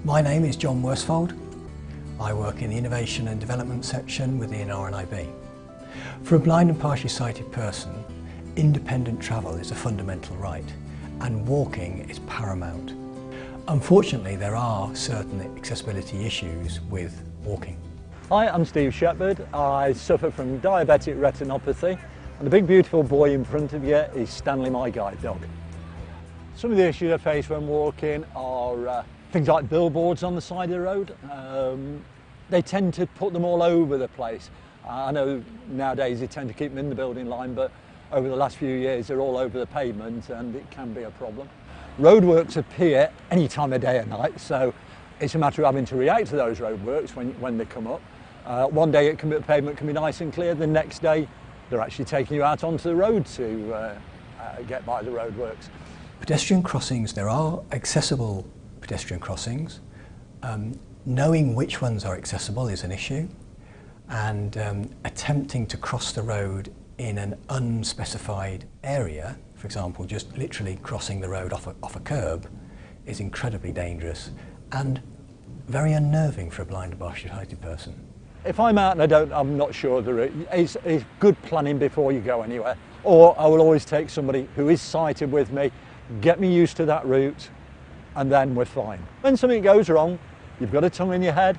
My name is John Worsfold. I work in the Innovation and Development section within RNIB. For a blind and partially sighted person, independent travel is a fundamental right, and walking is paramount. Unfortunately, there are certain accessibility issues with walking. Hi, I'm Steve Shepherd. I suffer from diabetic retinopathy, and the big beautiful boy in front of you is Stanley, my guide dog. Some of the issues I face when walking are things like billboards on the side of the road. They tend to put them all over the place. I know nowadays they tend to keep them in the building line, but over the last few years they're all over the pavement and it can be a problem. Roadworks appear any time of day or night, so it's a matter of having to react to those roadworks when they come up. One day the pavement can be nice and clear, the next day they're actually taking you out onto the road to get by the roadworks. Pedestrian crossings, there are accessible pedestrian crossings. Knowing which ones are accessible is an issue, and attempting to cross the road in an unspecified area, for example just literally crossing the road off a curb, is incredibly dangerous and very unnerving for a blind and partially sighted person. If I'm out and I'm not sure of the route, it's good planning before you go anywhere. Or I will always take somebody who is sighted with me, get me used to that route, and then we're fine. When something goes wrong, you've got a tongue in your head,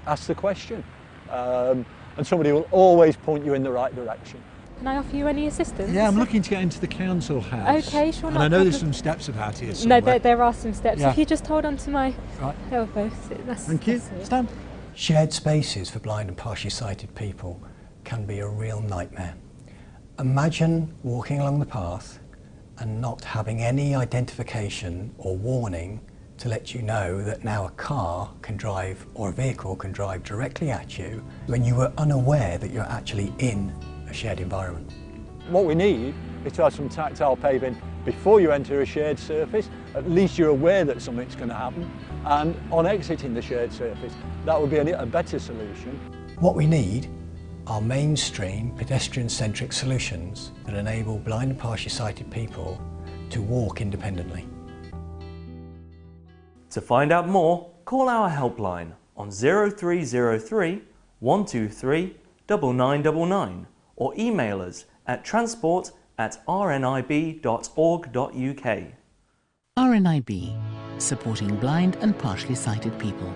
ask the question. And somebody will always point you in the right direction. Can I offer you any assistance? Yeah, I'm looking to get into the council house. Okay, sure. And I know there's some steps about here No, somewhere. there are some steps. Yeah. If you just hold on to my Right. elbow. Thank you. Stand. Shared spaces for blind and partially sighted people can be a real nightmare. Imagine walking along the path and not having any identification or warning to let you know that now a car can drive, or a vehicle can drive directly at you when you were unaware that you're actually in a shared environment. What we need is to have some tactile paving before you enter a shared surface. At least you're aware that something's going to happen. And on exiting the shared surface, that would be a better solution. What we need are mainstream pedestrian-centric solutions that enable blind and partially sighted people to walk independently. To find out more, call our helpline on 0303 123 9999 or email us at transport@rnib.org.uk. RNIB, supporting blind and partially sighted people.